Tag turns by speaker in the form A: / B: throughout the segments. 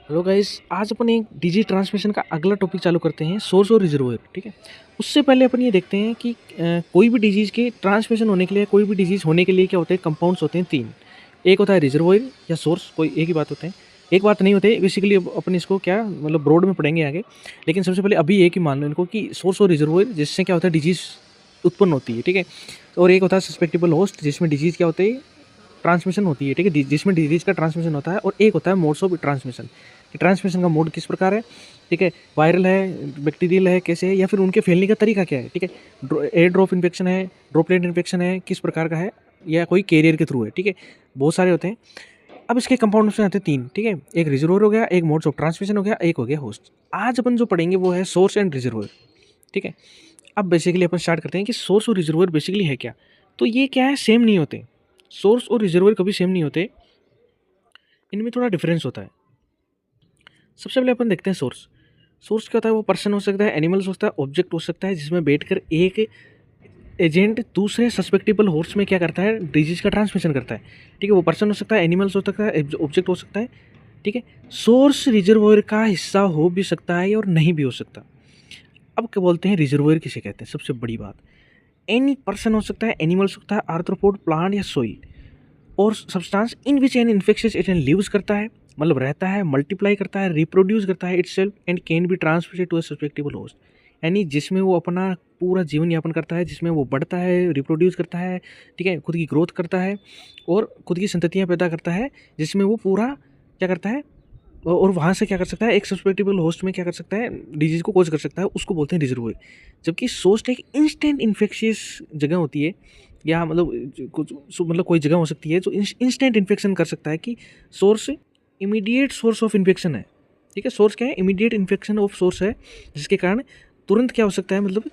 A: Hello guys, आज अपन एक DG transmission का अगला टॉपिक चालू करते हैं, सोर्स और रिजर्वोयर। ठीक है। उससे पहले अपन ये देखते हैं कि कोई भी डिजीज़ के ट्रांसमिशन होने के लिए, कोई भी डिजीज़ होने के लिए क्या होते हैं, कंपाउंड्स होते हैं तीन। एक होता है रिजर्वोयर या सोर्स, कोई एक ही बात होते हैं, एक बात नहीं होते बेसिकली। अपन इसको क्या मतलब ब्रॉड में पढ़ेंगे आगे, लेकिन सबसे पहले अभी एक ही मान लो इनको कि सोर्स और रिजर्वोयर, जिससे क्या होता है डिजीज़ उत्पन्न होती है। ठीक है। और एक होता है सस्पेक्टेबल होस्ट, जिसमें डिजीज़ क्या होते हैं, ट्रांसमिशन होती है। ठीक है, जिसमें डिजीज़ का ट्रांसमिशन होता है। और एक होता है मोड्स ऑफ ट्रांसमिशन, कि ट्रांसमिशन का मोड किस प्रकार है। ठीक है, वायरल है, बैक्टीरियल है, कैसे है, या फिर उनके फैलने का तरीका क्या है। ठीक है, एयर ड्रॉप इन्फेक्शन है, ड्रॉपलेट इन्फेक्शन है, किस प्रकार का है, या कोई कैरियर के थ्रू है। ठीक है, बहुत सारे होते हैं। अब इसके कंपाउंड्स में आते हैं तीन। ठीक है, एक रिजर्वोयर हो गया, एक मोड्स ऑफ ट्रांसमिशन हो गया, एक हो गया होस्ट। आज अपन जो पढ़ेंगे वो है सोर्स एंड रिजर्वोयर। ठीक है। अब बेसिकली अपन स्टार्ट करते हैं कि सोर्स और रिजर्वोयर बेसिकली है क्या। तो ये क्या है, सेम नहीं होते। सोर्स और रिजर्वोयर कभी सेम नहीं होते, इनमें थोड़ा डिफरेंस होता है। सबसे पहले अपन देखते हैं सोर्स। सोर्स क्या होता है, वो पर्सन हो सकता है, एनिमल्स हो सकता है, ऑब्जेक्ट हो सकता है, जिसमें बैठकर एक एजेंट दूसरे सस्पेक्टेबल होस्ट में क्या करता है, डिजीज का ट्रांसमिशन करता है। ठीक है, वो पर्सन हो सकता है, एनिमल्स हो सकता है, ऑब्जेक्ट हो सकता है। ठीक है। सोर्स रिजर्वोयर का हिस्सा हो भी सकता है और नहीं भी हो सकता। अब क्या बोलते हैं रिजर्वोयर किसे कहते हैं, सबसे बड़ी बात। एनी पर्सन हो सकता है, एनिमल्स हो सकता है, आर्थ्रोपोड, प्लांट या सोइल, और substance in which an infectious agent lives करता है, मतलब रहता है, मल्टीप्लाई करता है, रिप्रोड्यूस करता है itself and can be transmitted to a susceptible host. यानी जिसमें वो अपना पूरा जीवन यापन करता है, जिसमें वो बढ़ता है, रिप्रोड्यूस करता है। ठीक है, खुद की ग्रोथ करता है और खुद की संततियाँ पैदा करता है, जिसमें वो पूरा क्या करता है, और वहाँ से क्या कर सकता है, एक सस्पेक्टेबल होस्ट में क्या कर सकता है, डिजीज़ को कॉज कर सकता है, उसको बोलते हैं रिजर्वोयर। जबकि सोस्ट एक इंस्टेंट इन्फेक्शियस जगह होती है, या मतलब कुछ मतलब कोई जगह हो सकती है जो इंस्टेंट इन्फेक्शन कर सकता है, कि source immediate source of infection है। ठीक है, सोर्स क्या है, इमीडिएट इन्फेक्शन ऑफ सोर्स है, जिसके कारण तुरंत क्या हो सकता है, मतलब।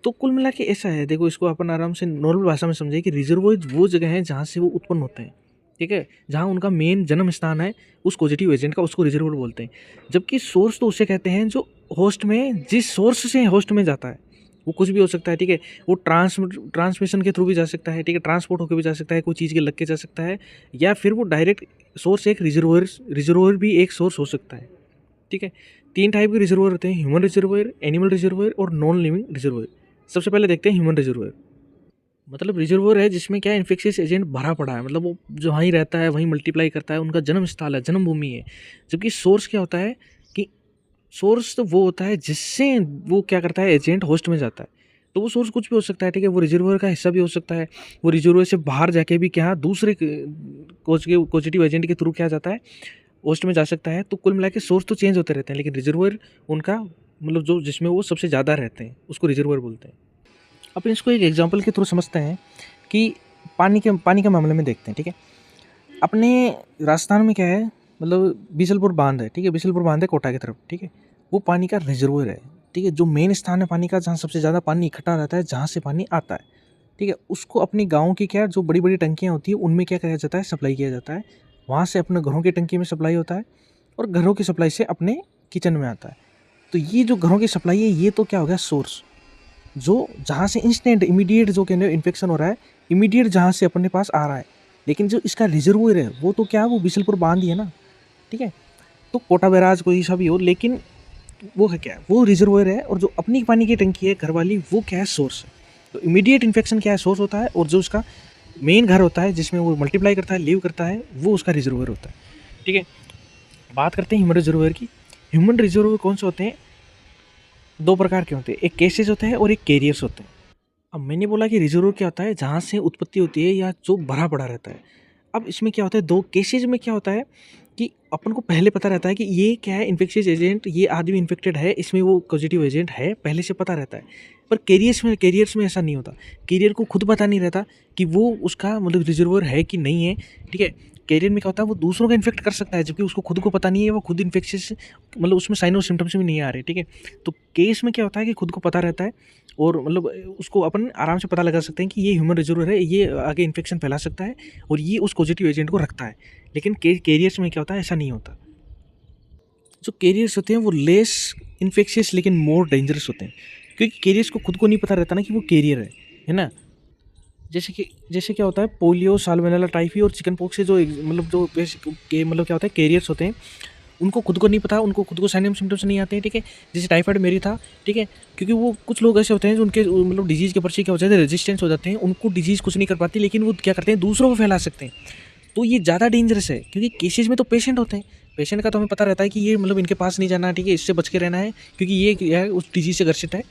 A: तो कुल मिला के ऐसा है, देखो इसको अपन आराम से नॉर्मल भाषा में समझे कि रिजर्वोयर वो जगह है जहाँ से वो उत्पन्न होते हैं। ठीक है, जहाँ उनका मेन जन्म स्थान है उस पॉजिटिव एजेंट का, उसको रिजर्वोयर बोलते हैं। जबकि सोर्स तो उसे कहते हैं जो होस्ट में, जिस सोर्स से होस्ट में जाता है, वो कुछ भी हो सकता है। ठीक है, वो ट्रांसमिशन के थ्रू भी जा सकता है। ठीक है, ट्रांसपोर्ट होकर भी जा सकता है, कोई चीज़ के लग के जा सकता है, या फिर वो डायरेक्ट सोर्स एक रिजर्वोयर भी एक सोर्स हो सकता है। ठीक है, तीन टाइप के रिजर्वोयर होते हैं, ह्यूमन रिजर्वोयर, एनिमल रिजर्वोयर और नॉन लिविंग रिजर्वोयर। सबसे पहले देखते हैं ह्यूमन रिजर्वोयर। मतलब रिजर्वोयर है जिसमें क्या इन्फेक्शियस एजेंट भरा पड़ा है, मतलब वो जो वहीं रहता है, वहीं मल्टीप्लाई करता है, उनका जन्म स्थल है, जन्मभूमि है। जबकि सोर्स क्या होता है कि सोर्स तो वो होता है जिससे वो क्या करता है, एजेंट होस्ट में जाता है। तो वो सोर्स कुछ भी हो सकता है। ठीक है, वो रिजर्वोयर का हिस्सा भी हो सकता है, वो रिजर्वोयर से बाहर जाके भी क्या दूसरे पॉजिटिव एजेंट के थ्रू क्या जाता है, होस्ट में जा सकता है। तो कुल मिला के सोर्स तो चेंज होते रहते हैं, लेकिन रिजर्वोयर उनका मतलब जो जिसमें वो सबसे ज़्यादा रहते हैं उसको रिजर्वोयर बोलते हैं। अपन इसको एक एग्जांपल के थ्रू समझते हैं कि पानी के मामले में देखते हैं। ठीक है, अपने राजस्थान में क्या है, मतलब बीसलपुर बांध है। ठीक है, बीसलपुर बांध है कोटा की तरफ। ठीक है, वो पानी का रिजर्वोयर है। ठीक है, जो मेन स्थान है पानी का, जहाँ सबसे ज़्यादा पानी इकट्ठा रहता है, जहाँ से पानी आता है। ठीक है, उसको अपनी गाँव की क्या जो बड़ी बड़ी टंकियाँ होती है उनमें क्या किया जाता है, सप्लाई किया जाता है। वहाँ से अपने घरों की टंकी में सप्लाई होता है, और घरों की सप्लाई से अपने किचन में आता है। तो ये जो घरों की सप्लाई है, ये तो क्या हो गया, सोर्स, जो जहाँ से इंस्टेंट इमीडिएट जो कहने इन्फेक्शन हो रहा है, इमीडिएट जहाँ से अपने पास आ रहा है। लेकिन जो इसका रिजर्वोयर है वो तो क्या है, वो बिशलपुर बांध ही है ना। ठीक है, तो कोटा बैराज कोई सा भी हो, लेकिन वो है क्या है, वो रिजर्वोयर है, और जो अपनी पानी की टंकी है घर वाली, वो क्या है, सोर्स है। तो इमीडिएट इन्फेक्शन क्या है, सोर्स होता है, और जो उसका मेन घर होता है जिसमें वो मल्टीप्लाई करता है, लीव करता है, वो उसका रिजर्वोयर होता है। ठीक है, बात करते हैं ह्यूमन रिजर्वोयर की। ह्यूमन रिजर्वोयर कौन से होते हैं, दो प्रकार के होते हैं, एक केसेज होते हैं और एक कैरियर्स होते हैं। अब मैंने बोला कि रिजर्वोयर क्या होता है, जहाँ से उत्पत्ति होती है या जो भरा पड़ा रहता है। अब इसमें क्या होता है, दो केसेज में क्या होता है कि अपन को पहले पता रहता है कि ये क्या है, इन्फेक्शियस एजेंट, ये आदमी इन्फेक्टेड है, इसमें वो पॉजिटिव एजेंट है, पहले से पता रहता है। पर कैरियर्स में ऐसा नहीं होता। कैरियर को खुद पता नहीं रहता कि वो उसका मतलब रिजर्वोयर है कि नहीं है। ठीक है, कैरियर में क्या होता है, वो दूसरों को इन्फेक्ट कर सकता है, जबकि उसको खुद को पता नहीं है, वो खुद इन्फेक्शियस, मतलब उसमें साइन और सिम्टम्स भी नहीं आ रहे। ठीक है, तो केस में क्या होता है कि खुद को पता रहता है, और मतलब उसको अपन आराम से पता लगा सकते हैं कि ये ह्यूमन रिजर्वोयर है, ये आगे इन्फेक्शन फैला सकता है, और ये उस पॉजिटिव एजेंट को रखता है। लेकिन कैरियर्स में क्या होता है, ऐसा नहीं होता। जो कैरियर्स होते हैं वो लेस इन्फेक्शियस लेकिन मोर डेंजरस होते हैं, क्योंकि कैरियर्स को खुद को नहीं पता रहता ना कि वो कैरियर है ना। जैसे क्या होता है, पोलियो, साल्मोनेला टाइफी और चिकन पॉक्स से जो मतलब जो मतलब क्या होता है, कैरियर्स होते हैं, उनको खुद को नहीं पता, उनको खुद को साइन एंड सिम्टम्स नहीं आते हैं, ठीक है। जैसे टाइफाइड मेरी था, ठीक है, क्योंकि वो कुछ लोग ऐसे होते हैं जो उनके मतलब डिजीज़ के प्रति क्या हो जाते हैं, रेजिस्टेंस हो जाते हैं, उनको डिजीज़ कुछ नहीं कर पाती, लेकिन वो क्या करते हैं, दूसरों को फैला सकते हैं। तो ये ज़्यादा डेंजरस है, क्योंकि केसेज में तो पेशेंट होते हैं, पेशेंट का तो हमें पता रहता है कि ये मतलब इनके पास नहीं जाना है, ठीक है, इससे बच के रहना है, क्योंकि ये क्या है, उस डिजीज़ से ग्रसित है।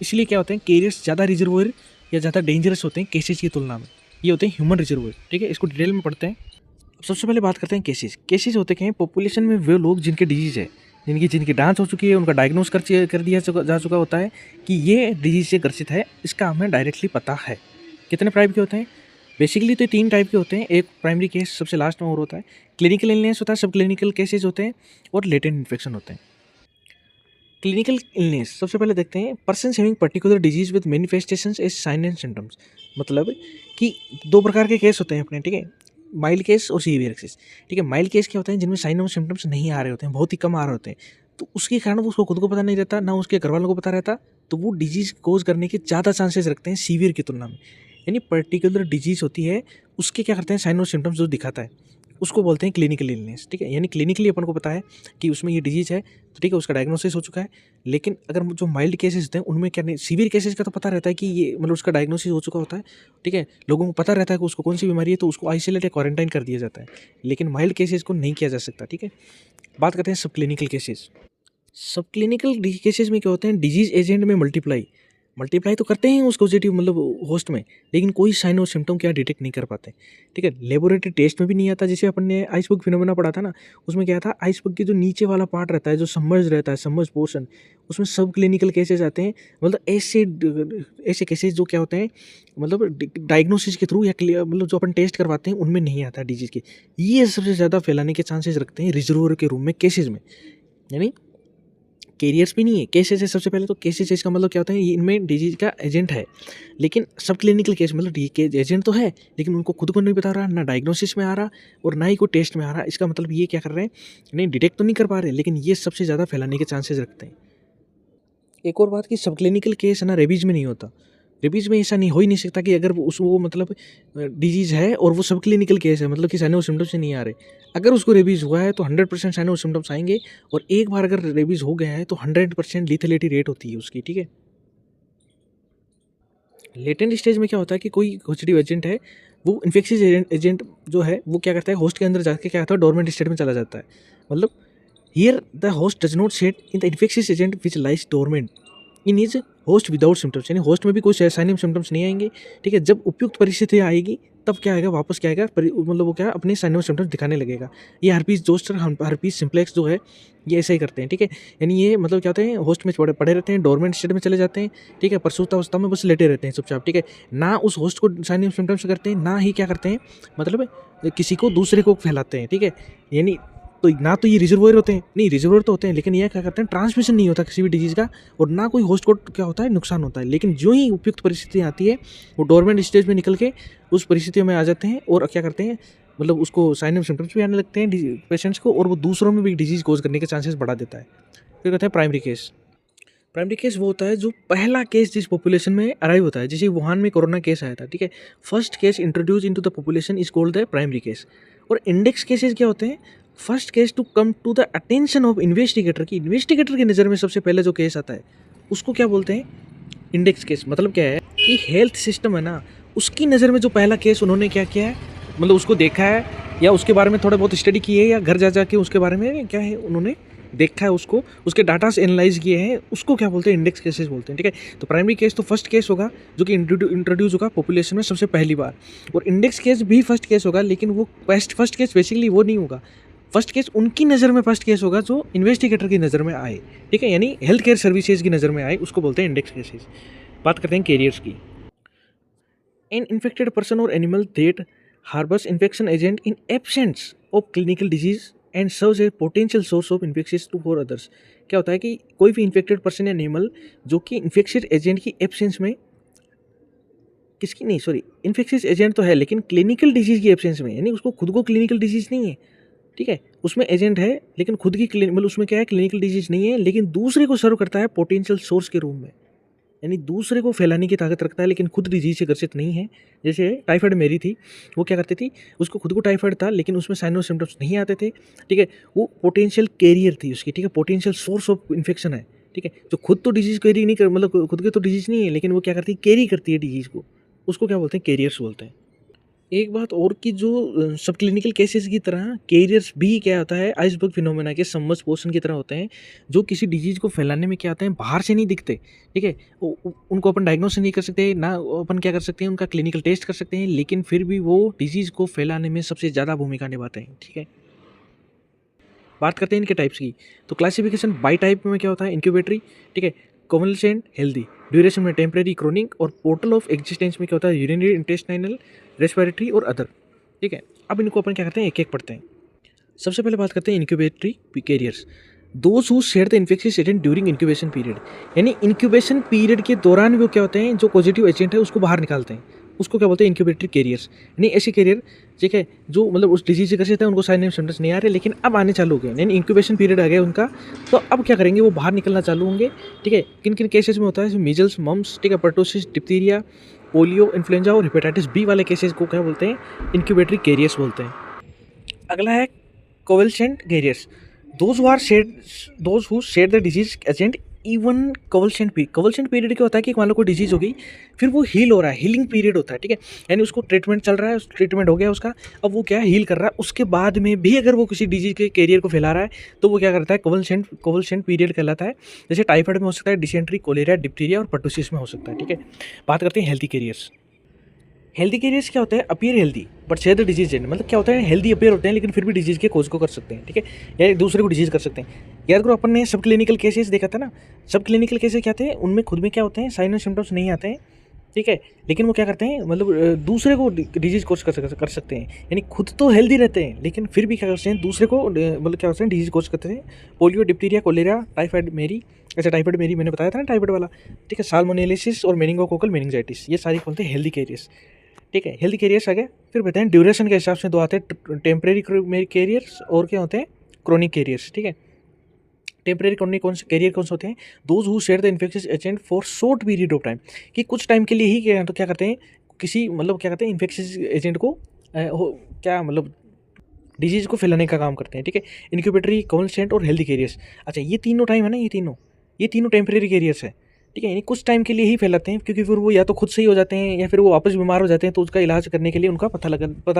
A: इसलिए क्या होते हैं, कैरियर्स ज़्यादा रिजर्वोयर या ज़्यादा डेंजरस होते हैं केसेज की तुलना में। ये होते हैं ह्यूमन रिजर्वोयर, ठीक है। इसको डिटेल में पढ़ते हैं। सबसे पहले बात करते हैं केसेज। केसेज होते क्या हैं, पॉपुलेशन में वो लोग जिनके डिजीज़ है, जिनकी डांस हो चुकी है, उनका डायग्नोस कर दिया जा चुका होता है कि ये डिजीज़ से ग्रसित है, इसका हमें डायरेक्टली पता है। कितने टाइप के होते हैं, बेसिकली तो 3 टाइप के होते हैं। एक प्राइमरी केस सबसे लास्ट में और होता है, क्लिनिकल इलनेस होता है, सब क्लिनिकल केसेज होते हैं, और लेटेंट इन्फेक्शन होते हैं। क्लिनिकल इलनेस सबसे पहले देखते हैं, person having particular disease with manifestations as sign and symptoms. मतलब कि 2 प्रकार के केस होते हैं अपने, ठीक है, माइल्ड केस और सीवियर केस, ठीक है। माइल्ड केस क्या होते हैं, जिनमें साइन और सिम्टम्स नहीं आ रहे होते हैं, बहुत ही कम आ रहे होते हैं, तो उसके कारण वो उसको खुद को पता नहीं रहता, ना उसके घर वालों को पता रहता, तो वो डिजीज़ कोज करने के ज़्यादा चांसेस रखते हैं सीवियर की तुलना में। यानी पर्टिकुलर डिजीज़ होती है, उसके क्या करते हैं, साइन और सिम्टम्स जो दिखाता है उसको बोलते हैं क्लिनिकल इलनेस, ठीक है। यानी क्लिनिकली अपन को पता है कि उसमें ये डिजीज़ है, तो ठीक है, उसका डायग्नोसिस हो चुका है। लेकिन अगर जो माइल्ड केसेस होते हैं उनमें क्या नहीं, सीवियर केसेस का तो पता रहता है कि ये मतलब उसका डायग्नोसिस हो चुका होता है, ठीक है, लोगों को पता रहता है कि उसको कौन सी बीमारी है, तो उसको आइसोलेट या क्वारंटाइन कर दिया जाता है। लेकिन माइल्ड केसेस को नहीं किया जा सकता, ठीक है। बात करते हैं सब क्लिनिकल केसेस। सब क्लिनिकल केसेस में क्या होते हैं, डिजीज़ एजेंट में मल्टीप्लाई तो करते हैं उस पॉजिटिव मतलब होस्ट में, लेकिन कोई साइन और सिम्टम क्या डिटेक्ट नहीं कर पाते, ठीक है। लेबोरेटरी टेस्ट में भी नहीं आता। जैसे अपन ने आइसबर्ग फिनोमेना पढ़ा था ना, उसमें क्या था, आइसबर्ग के जो नीचे वाला पार्ट रहता है, जो सबमर्ज रहता है, सबमर्ज पोर्शन, उसमें सब क्लिनिकल केसेस आते हैं। मतलब ऐसे केसेस जो क्या होते हैं, मतलब डायग्नोसिस के थ्रू या मतलब जो अपन टेस्ट करवाते हैं उनमें नहीं आता डिजीज़ के। ये सबसे ज़्यादा फैलाने के चांसेस रखते हैं रिजर्वोयर के रूम में केसेज में। यानी कैरियर्स भी नहीं है, केसेस है। सबसे पहले तो केसेस, इसका मतलब क्या होता है, ये इनमें डिजीज का एजेंट है, लेकिन सब क्लिनिकल केस मतलब एजेंट तो है, लेकिन उनको खुद को नहीं बता रहा, ना डायग्नोसिस में आ रहा और ना ही कोई टेस्ट में आ रहा। इसका मतलब ये क्या कर रहे हैं, नहीं डिटेक्ट तो नहीं कर पा रहे, लेकिन ये सबसे ज़्यादा फैलाने के चांसेस रखते हैं। एक और बात कि सब क्लिनिकल केस है ना, रेबीज में नहीं होता। रेबीज में ऐसा नहीं हो ही नहीं सकता कि अगर वो मतलब डिजीज़ है और वो सब क्लिनिकल केस है, मतलब कि साइन और सिम्टम्स से नहीं आ रहे। अगर उसको रेबीज़ हुआ है तो 100% साइन और सिम्टम्स आएंगे, और एक बार अगर रेबीज़ हो गया है तो 100% लीथेलिटी रेट होती है उसकी, ठीक है। लेटेंट स्टेज में क्या होता है कि कोई पॉजिटिव एजेंट है, वो इन्फेक्शियस एजेंट जो है वो क्या करता है, होस्ट के अंदर जाके क्या होता है, डोरमेंट स्टेट में चला जाता है। मतलब here the host does not set in the infectious agent which lies dormant in is host without symptoms. यानी होस्ट में भी कोई साइन सिम्टम्स नहीं आएंगे, ठीक है। जब उपयुक्त परिस्थिति आएगी तब क्या आएगा, वापस क्या आएगा, मतलब वो क्या अपने साइन सिम्टम्स दिखाने लगेगा। ये हर्पीस जोस्टर, हर्पीस सिम्प्लेक्स जो है, ये ऐसा ही करते हैं, ठीक है। यानी ये मतलब क्या होते हैं, होस्ट में पड़े रहते हैं, डोरमेंट स्टेट में चले जाते हैं, ठीक है, प्रसूता अवस्था में बस लेटे रहते हैं चुपचाप, ठीक है। ना उस होस्ट को साइन सिम्टम्स करते हैं, ना ही क्या करते हैं, मतलब किसी को दूसरे को फैलाते हैं, ठीक है। यानी तो ना तो ये रिजर्वोयर होते हैं, नहीं रिजर्वोयर तो होते हैं, लेकिन ये क्या करते हैं, ट्रांसमिशन नहीं होता किसी भी डिजीज़ का, और ना कोई होस्ट को क्या होता है, नुकसान होता है। लेकिन जो ही उपयुक्त परिस्थिति आती है, वो डोरमेंट स्टेज में निकल के उस परिस्थितियों में आ जाते हैं, और क्या करते हैं, मतलब उसको साइन एंड सिम्टम्स भी आने लगते हैं पेशेंट्स को, और वो दूसरों में भी डिजीज़ कोज करने के चांसेस बढ़ा देता है। फिर कहते हैं प्राइमरी केस। प्राइमरी केस वो होता है जो पहला केस जिस पॉपुलेशन में अराइव होता है। जैसे वुहान में कोरोना केस आया था, ठीक है, first case introduced into the population is called the primary case. और इंडेक्स केसेस क्या होते हैं, first case to come to the attention of investigator, की इन्वेस्टिगेटर की नज़र में सबसे पहले जो केस आता है उसको क्या बोलते हैं, इंडेक्स केस। मतलब क्या है कि हेल्थ सिस्टम है ना, उसकी नज़र में जो पहला केस उन्होंने क्या किया है, मतलब उसको देखा है या उसके बारे में थोड़ा बहुत स्टडी की है, या घर जा के उसके बारे में क्या है उन्होंने देखा है, उसको उसके डाटा से एनालाइज किए हैं, उसको क्या बोलते हैं, इंडेक्स केसेस बोलते हैं, ठीक है। तो प्राइमरी केस तो फर्स्ट केस होगा जो कि इंट्रोड्यूस होगा पॉपुलेशन में सबसे पहली बार, और इंडेक्स केस भी फर्स्ट केस होगा, लेकिन वो फर्स्ट केस बेसिकली वो नहीं होगा। फर्स्ट केस उनकी नज़र में फर्स्ट केस होगा जो इन्वेस्टिगेटर की नज़र में आए, ठीक है, यानी हेल्थ केयर सर्विसेज की नज़र में आए, उसको बोलते हैं इंडेक्स केसेस। बात करते हैं कैरियर्स की। एन इन्फेक्टेड पर्सन और animal that harbours infection agent in absence of clinical disease and serves a potential source of infectious to for others. क्या होता है कि कोई भी इन्फेक्टेड पर्सन या एनिमल जो कि इन्फेक्शियस एजेंट की एब्सेंस में, किसकी नहीं, सॉरी, इन्फेक्शियस एजेंट तो है लेकिन क्लिनिकल डिजीज की एब्सेंस में, यानी उसको खुद को क्लिनिकल डिजीज नहीं है, ठीक है, उसमें एजेंट है लेकिन खुद की मतलब उसमें क्या है, क्लिनिकल डिजीज नहीं है, लेकिन दूसरे को सर्व करता है पोटेंशियल सोर्स के रूप में। यानी दूसरे को फैलाने की ताकत रखता है लेकिन खुद डिजीज से ग्रसित नहीं है। जैसे टाइफाइड मेरी थी, वो क्या करती थी, उसको खुद को टाइफाइड था लेकिन उसमें साइन और सिम्टम्स नहीं आते थे, ठीक है। वो पोटेंशियल कैरियर थी उसकी, ठीक है, पोटेंशियल सोर्स ऑफ इन्फेक्शन है, ठीक है। जो खुद तो डिजीज कैरी नहीं कर, मतलब खुद के तो डिजीज नहीं है लेकिन वो क्या करती है, कैरी करती है डिजीज को, उसको क्या बोलते हैं, कैरियर्स बोलते हैं। एक बात और कि जो सब क्लिनिकल केसेस की तरह कैरियर्स भी क्या होता है, आइसबर्ग फिनोमेना के सबमर्ज पोर्शन की तरह होते हैं, जो किसी डिजीज को फैलाने में क्या होते हैं, बाहर से नहीं दिखते, ठीक है। उनको अपन डायग्नोस नहीं कर सकते ना, अपन क्या कर सकते हैं, उनका क्लिनिकल टेस्ट कर सकते हैं, लेकिन फिर भी वो डिजीज को फैलाने में सबसे ज़्यादा भूमिका निभाते हैं, ठीक है। बात करते हैं इनके टाइप्स की, तो क्लासिफिकेशन बाई टाइप में क्या होता है, इंक्यूबेटरी, ठीक है, कॉन्वलेसेंट, हेल्दी, ड्यूरेशन में टेम्परेरी, क्रोनिक, और पोर्टल ऑफ एग्जिस्टेंस में क्या होता है, यूरिनरी, इंटेस्टाइनल, रेस्पिरेटरी और अदर, ठीक है। अब इनको अपन क्या करते हैं, एक एक पढ़ते हैं। सबसे पहले बात करते हैं incubatory carriers, those who share the infectious agent during incubation period, यानी इंक्यूबेशन पीरियड के दौरान वो क्या होते हैं, जो पॉजिटिव एजेंट है उसको बाहर निकालते हैं, उसको क्या बोलते हैं, इंक्यूबेटरी कैरियर्स। यानी ऐसे कैरियर, ठीक है, जो मतलब उस डिजीज से ग्रसित है, उनको साइन एंड सिम्टम्स नहीं आ रहे लेकिन अब आने चालू हो गए, यानी इंक्यूबेशन पीरियड आ गया उनका, तो अब क्या करेंगे, वो बाहर निकलना चालू होंगे, ठीक है। किन किन केसेस में होता है, मीजल्स, मम्स, ठीक है, पर्टोसिस, डिप्थीरिया, पोलियो, इन्फ्लुएंजा और हेपेटाइटिस बी वाले केसेस को क्या बोलते हैं, इंक्यूबेटरी कैरियर्स बोलते हैं। अगला है convalescent carriers, those who share the disease agent even convalescent period क्या होता है कि मान लो कोई डिजीज हो गई, फिर वो हील हो रहा है, हीलिंग पीरियड होता है, ठीक है। यानी उसको ट्रीटमेंट चल रहा है, ट्रीटमेंट हो गया उसका, अब वो क्या है, हील कर रहा है, उसके बाद में भी अगर वो किसी डिजीज के कैरियर को फैला रहा है तो वो क्या करता है, कोवलेसेंट पीरियड कहलाता है। जैसे टाइफाइड में हो सकता है, डिसेंट्री, कोलेरिया, डिप्थीरिया और पर्टुसिस में हो सकता है, ठीक है। बात करते हैं हेल्थी कैरियर्स। हेल्दी कैरियर्स क्या होता है, appear healthy but share the disease agent, मतलब क्या होता है, हेल्दी अपीयर होते हैं लेकिन फिर भी डिजीज के खोज को कर सकते हैं, ठीक है, या एक दूसरे को डिजीज कर सकते हैं। याद करो अपन ने सब क्लिनिकल केसेस देखा था ना, सब क्लिनिकल केसेस क्या थे, उनमें खुद में क्या होते हैं, साइन और सिम्टम्स नहीं आते हैं, ठीक है, लेकिन वो क्या करते हैं, मतलब दूसरे को डिजीज कोज कर सकते हैं, यानी खुद तो हेल्दी रहते हैं लेकिन फिर भी क्या करते हैं, दूसरे को मतलब क्या करते हैं, डिजीज कोज करते हैं। पोलियो, डिप्थीरिया, कोलेरा, टाइफाइड मेरी, ऐसे टाइफाइड मेरी मैंने बताया था ना, टाइफाइड वाला, ठीक है, साल्मोनेलिसिस और मेनिंगोकोकल मेनिंजाइटिस, ये सारी बोलते हैं हेल्दी कैरियर्स, ठीक है। हेल्दी कैरियर्स आ गए, फिर बताएं ड्यूरेशन के हिसाब से दो आते हैं, टेम्परेरी कैरियर्स और क्या होते हैं, क्रोनिक कैरियर्स, ठीक है। टेम्परेरी क्रोनिक कौन से कैरियर कौन से होते हैं, those who share the infectious agent for short period of time, कि कुछ टाइम के लिए ही क्या करते हैं, किसी मतलब क्या करते हैं, इन्फेक्शियस एजेंट को क्या मतलब डिजीज को फैलाने का काम करते हैं, ठीक है। इंक्यूबेटरी, कॉन्स्टेंट और हेल्दी कैरियर्स, अच्छा ये तीनों टाइम है ना, ये तीनों टेम्परेरी कैरियर्स है, ठीक है, यानी कुछ टाइम के लिए ही फैलाते हैं, क्योंकि फिर वो या तो खुद सही हो जाते हैं या फिर वो वापस बीमार हो जाते हैं, तो उसका इलाज करने के लिए उनका पता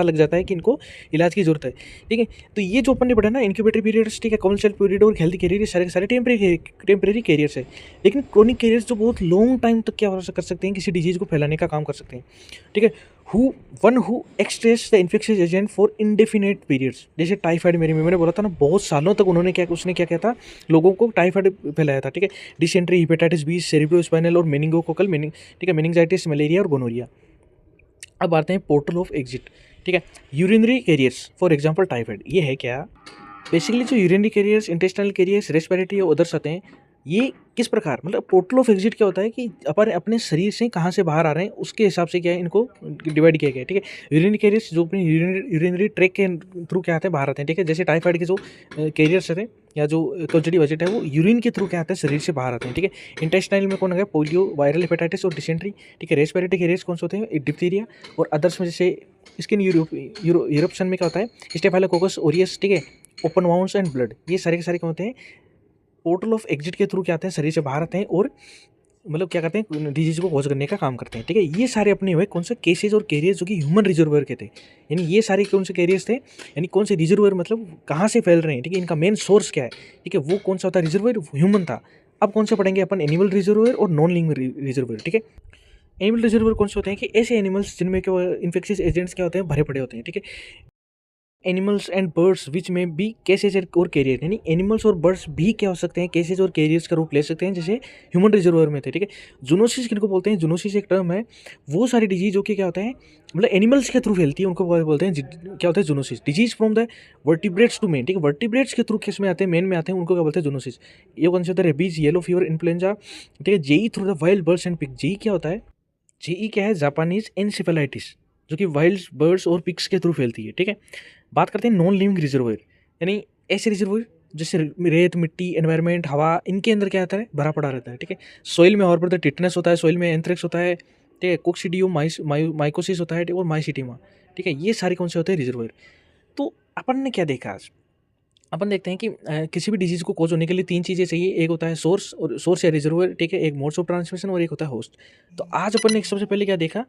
A: लग जाता है कि इनको इलाज की जरूरत है, ठीक है। तो ये जो अपन ने पढ़ा ना, इंक्यूबेटरी पीरियड्स, ठीक है, कॉन्स्टेंट पीरियड और हेल्दी कैरियर, सारे के सारे टेम्परेरी कैरियर्स है। लेकिन क्रोनिक कैरियर्स जो बहुत लॉन्ग टाइम तक क्या कर सकते हैं, किसी डिजीज को फैलाने का काम कर सकते हैं, ठीक है। Who excrete the infectious agent for indefinite periods, जैसे टाइफाइड मेरी में मैंने बोला था ना, बहुत सालों तक उसने क्या किया था, लोगों को टाइफाइड फैलाया था, ठीक है। डिसेंट्री, हेपेटाइटिस बी, सेरेब्रोस्पाइनल और मेनिंगोकोकल ठीक है, मेनिंजाइटिस, मलेरिया और गोनोरिया। अब आते हैं पोर्टल ऑफ एग्जिट, ठीक है, urinary carriers, for example typhoid, ये है क्या, बेसिकली जो urinary carriers, intestinal carriers, respiratory और अदर्स आते हैं, ये किस प्रकार, मतलब पोर्टल ऑफ एग्जिट क्या होता है कि अपन अपने शरीर से कहाँ से बाहर आ रहे हैं उसके हिसाब से क्या है, इनको डिवाइड किया गया है, ठीक है। यूरिनरी कैरियर्स जो अपने यूरिनरी ट्रैक के थ्रू क्या आते हैं, बाहर आते हैं, ठीक है। जैसे टाइफाइड के जो कैरियर्स थे या जो पॉजिटिव एजेंट है वो यूरिन के थ्रू क्या आते हैं, शरीर से बाहर आते हैं, ठीक है। इंटेस्टाइनल में कौन है, पोलियो, वायरल हेपेटाइटिस और डिसेंट्री, ठीक है। रेस्पिरेटरी कैरियर्स कौन से होते हैं, डिप्थीरिया और अदर्स में जैसे स्किन यूरोप्शन में क्या होता है, स्टेफाइलोकोकस ओरियस, ठीक है, ओपन वाउंड्स एंड ब्लड, ये सारे के सारे क्या होते हैं, पोर्टल ऑफ एग्जिट के थ्रू क्या आते हैं, शरीर से बाहर आते हैं और मतलब क्या करते हैं, डिजीज को कॉज करने का काम करते हैं, ठीक है। ये सारे अपने हुए कौन से केसेज और कैरियर्स जो कि ह्यूमन रिजर्वर के थे, यानी ये सारे कौन से कैरियर्स थे, यानी कौन से रिजर्वर मतलब कहाँ से फैल रहे हैं, ठीक है, इनका मेन सोर्स क्या है, ठीक है, वो कौन सा होता है, रिजर्वर ह्यूमन था। अब कौन से पढ़ेंगे अपन, एनिमल रिजर्वर और नॉन लिविंग रिजर्वर, ठीक है। एनिमल रिजर्वर कौन से होते हैं कि ऐसे एनिमल्स जिनमें क्या इन्फेक्शियस एजेंट्स क्या होते हैं, भरे पड़े होते हैं, ठीक है। एनिमल्स एंड बर्ड्स विच में बी केसेज और कैरियर, यानी एनिमल्स और बर्ड्स भी क्या हो सकते हैं, केसेज और कैरियर्स का रूप ले सकते हैं, जैसे ह्यूमन रिजर्वर में थे, ठीक है। जूनोसिस किनको बोलते हैं, जूनोसिस एक टर्म है, वो सारी डिजीज जो कि क्या होता है, मतलब एनिमल्स के थ्रू फैलती है, उनको बोलते हैं क्या होता है, zoonosis. Disease from the vertebrates to men, ठीक है, वर्टिब्रेट्स के थ्रू किस में आते हैं, मेन में आते हैं, उनको क्या बोलते हैं, जूनोसिस। ये कौन से होता है, रेबीज, येलो फीवर, इन्फ्लुएंजा, ठीक है। JE through the wild birds and pig, JE क्या होता है, जेई क्या है, जापानीज एनसेफेलाइटिस, जो कि वाइल्ड बर्ड्स और पिग्स के थ्रू फैलती है, ठीक है। बात करते हैं नॉन लिविंग रिजर्वर, यानी ऐसे रिजर्वर जैसे रेत, मिट्टी, एनवायरनमेंट, हवा, इनके अंदर क्या आता है, भरा पड़ा रहता है, ठीक है। सॉइल में और पर टिटनेस होता है, सॉइल में एंथ्रेक्स होता है, ठीक है, कोक्सीडियम माइकोसिस होता है और माइसिटिमा, ठीक है। ये सारे कौन से होते हैं, रिजर्वायर। तो अपन ने क्या देखा आज, अपन देखते हैं कि किसी भी डिजीज़ को कॉज होने के लिए 3 चीज़ें चाहिए, एक होता है सोर्स और सोर्स या रिजर्वायर, ठीक है, एक मोड्स ऑफ ट्रांसमिशन और एक होता है होस्ट। तो आज अपन ने सबसे पहले क्या देखा,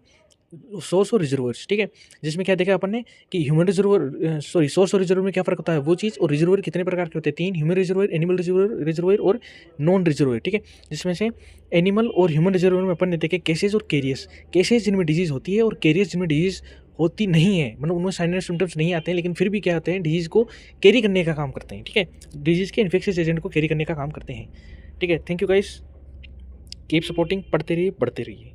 A: सोर्स और रिजर्वायर्स, ठीक है। जिसमें क्या देखा अपन ने कि ह्यूमन रिजर्वायर, सॉरी, सोर्स और रिजर्वायर में क्या फ़र्क होता है वो चीज़, और रिजर्वायर कितने प्रकार के होते हैं, 3, ह्यूमन रिजर्वायर, एनिमल रिजर्वायर और नॉन रिजर्वायर, ठीक है। जिसमें से एनिमल और ह्यूमन रिजर्वायर में अपन ने देखे केसेस और कैरियर्स, केसेस जिनमें डिजीज़ होती है और कैरियर्स जिनमें डिजीज़ होती नहीं है, मतलब उनमें साइन एंड सिम्टम्स नहीं आते हैं, लेकिन फिर भी क्या होते हैं, डिजीज़ को कैरी करने का काम करते हैं, ठीक है। डिजीज़ के इन्फेक्शियस एजेंट को कैरी करने का काम करते हैं, ठीक है। Thank you guys, keep supporting, पढ़ते रहिए, बढ़ते रहिए।